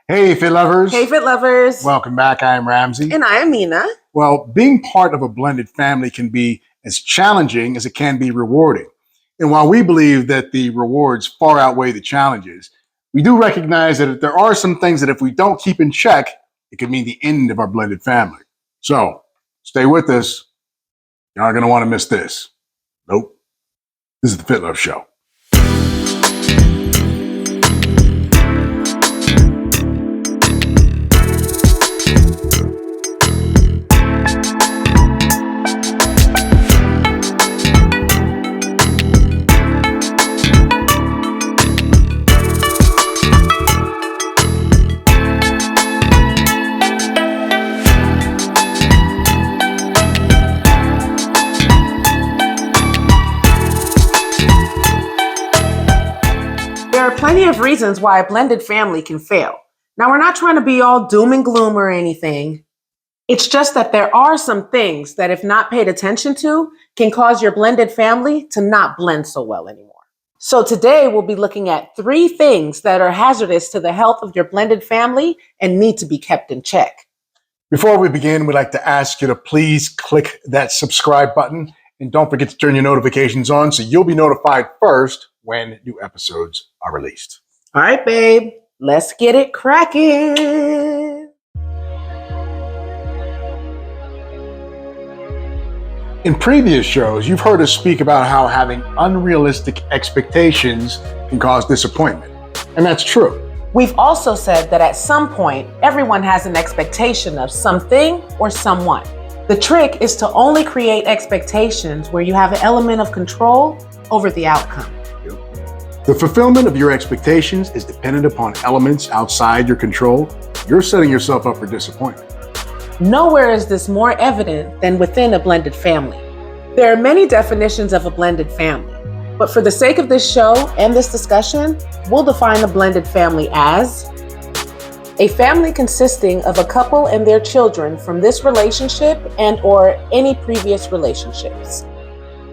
Hey, FitLovers. Hey, FitLovers. Welcome back. I am Ramsey. And I am Mina. Well, being part of a blended family can be as challenging as it can be rewarding. And while we believe that the rewards far outweigh the challenges, we do recognize that there are some things that if we don't keep in check, it could mean the end of our blended family. So stay with us. You aren't going to want to miss this. Nope. This is the FitLove Show. There are plenty of reasons why a blended family can fail. Now, we're not trying to be all doom and gloom or anything. It's just that there are some things that, if not paid attention to, can cause your blended family to not blend so well anymore. So today we'll be looking at 3 things that are hazardous to the health of your blended family and need to be kept in check. Before we begin, we'd like to ask you to please click that subscribe button and don't forget to turn your notifications on so you'll be notified first when new episodes are released. All right, babe, let's get it cracking. In previous shows, you've heard us speak about how having unrealistic expectations can cause disappointment. And that's true. We've also said that at some point, everyone has an expectation of something or someone. The trick is to only create expectations where you have an element of control over the outcome. The fulfillment of your expectations is dependent upon elements outside your control. You're setting yourself up for disappointment. Nowhere is this more evident than within a blended family. There are many definitions of a blended family, but for the sake of this show and this discussion, we'll define a blended family as a family consisting of a couple and their children from this relationship and/or any previous relationships.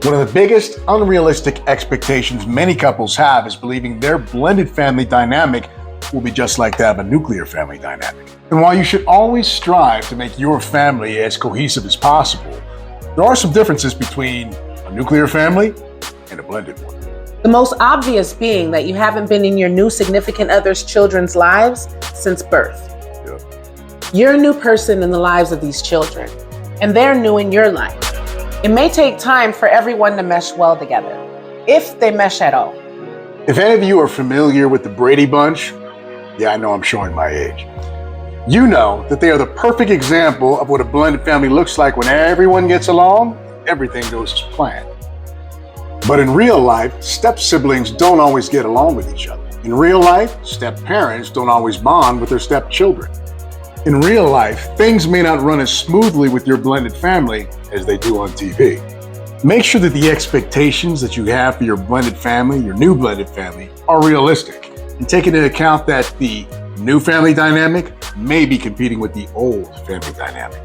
One of the biggest unrealistic expectations many couples have is believing their blended family dynamic will be just like that of a nuclear family dynamic. And while you should always strive to make your family as cohesive as possible, there are some differences between a nuclear family and a blended one. The most obvious being that you haven't been in your new significant other's children's lives since birth. Yep. You're a new person in the lives of these children, and they're new in your life. It may take time for everyone to mesh well together, if they mesh at all. If any of you are familiar with the Brady Bunch, yeah, I know I'm showing my age. You know that they are the perfect example of what a blended family looks like when everyone gets along, everything goes as planned. But in real life, step siblings don't always get along with each other. In real life, step parents don't always bond with their stepchildren. In real life, things may not run as smoothly with your blended family as they do on TV. Make sure that the expectations that you have for your blended family, your new blended family, are realistic, and take into account that the new family dynamic may be competing with the old family dynamic.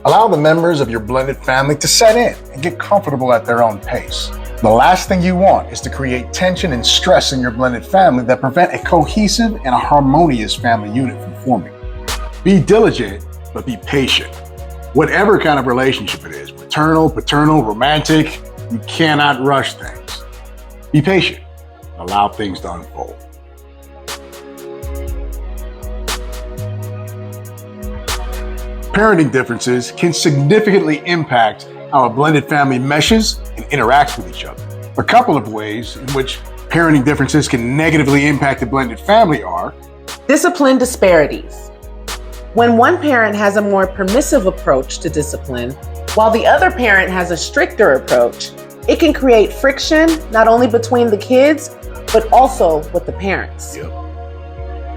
Allow the members of your blended family to set in and get comfortable at their own pace. The last thing you want is to create tension and stress in your blended family that prevent a cohesive and a harmonious family unit from forming. Be diligent, but be patient. Whatever kind of relationship it is, maternal, paternal, romantic, you cannot rush things. Be patient. Allow things to unfold. Parenting differences can significantly impact how a blended family meshes and interacts with each other. A couple of ways in which parenting differences can negatively impact a blended family are discipline disparities. When one parent has a more permissive approach to discipline, while the other parent has a stricter approach, it can create friction not only between the kids, but also with the parents. Yep.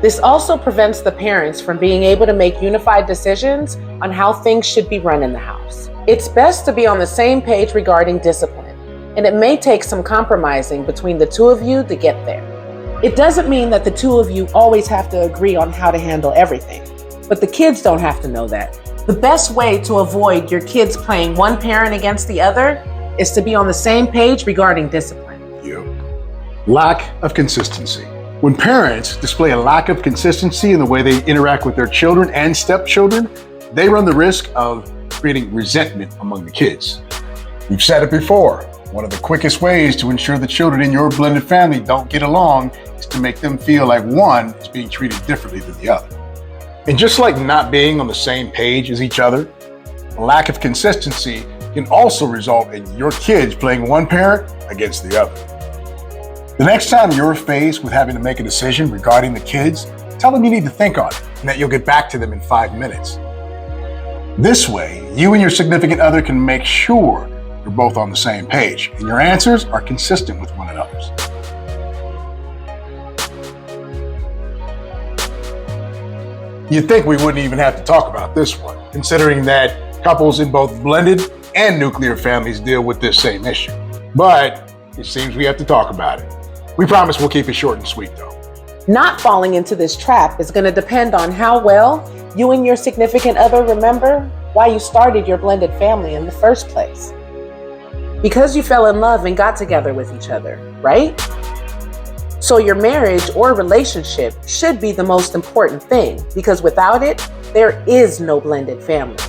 This also prevents the parents from being able to make unified decisions on how things should be run in the house. It's best to be on the same page regarding discipline, and it may take some compromising between the two of you to get there. It doesn't mean that the two of you always have to agree on how to handle everything, but the kids don't have to know that. The best way to avoid your kids playing one parent against the other is to be on the same page regarding discipline. Lack of consistency. When parents display a lack of consistency in the way they interact with their children and stepchildren, they run the risk of creating resentment among the kids. We've said it before, one of the quickest ways to ensure the children in your blended family don't get along is to make them feel like one is being treated differently than the other. And just like not being on the same page as each other, a lack of consistency can also result in your kids playing one parent against the other. The next time you're faced with having to make a decision regarding the kids, tell them you need to think on it and that you'll get back to them in 5 minutes. This way, you and your significant other can make sure you're both on the same page and your answers are consistent with one another's. You'd think we wouldn't even have to talk about this one, considering that couples in both blended and nuclear families deal with this same issue. But it seems we have to talk about it. We promise we'll keep it short and sweet, though. Not falling into this trap is going to depend on how well you and your significant other remember why you started your blended family in the first place. Because you fell in love and got together with each other, right? So your marriage or relationship should be the most important thing, because without it, there is no blended family.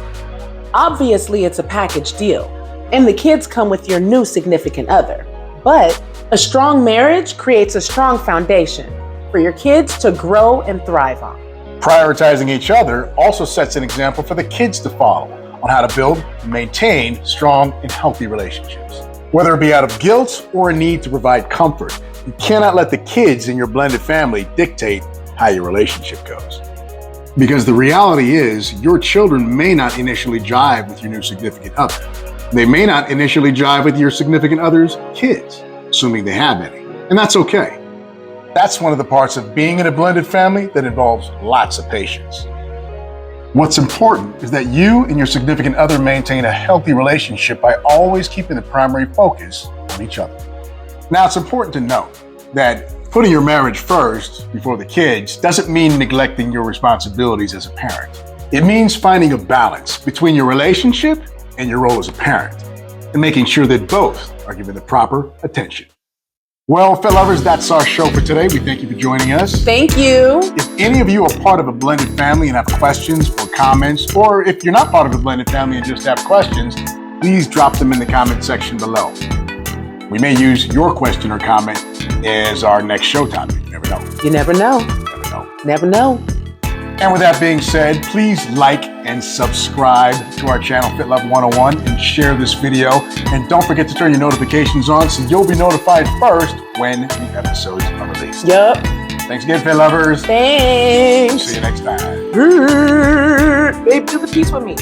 Obviously, it's a package deal, and the kids come with your new significant other. But a strong marriage creates a strong foundation for your kids to grow and thrive on. Prioritizing each other also sets an example for the kids to follow on how to build and maintain strong and healthy relationships. Whether it be out of guilt or a need to provide comfort, you cannot let the kids in your blended family dictate how your relationship goes. Because the reality is, your children may not initially jive with your new significant other. They may not initially jive with your significant other's kids, assuming they have any. And that's okay. That's one of the parts of being in a blended family that involves lots of patience. What's important is that you and your significant other maintain a healthy relationship by always keeping the primary focus on each other. Now, it's important to note that putting your marriage first before the kids doesn't mean neglecting your responsibilities as a parent. It means finding a balance between your relationship and your role as a parent and making sure that both are given the proper attention. Well, FitLovers, that's our show for today. We thank you for joining us. Thank you. If any of you are part of a blended family and have questions or comments, or if you're not part of a blended family and just have questions, please drop them in the comment section below. We may use your question or comment as our next show topic. You never know. You never know. Never know. Never know. And with that being said, please like and subscribe to our channel, FitLove 101, and share this video. And don't forget to turn your notifications on so you'll be notified first when new episodes are released. Yup. Thanks again, FitLovers. Thanks. See you next time. Babe, do the piece with me.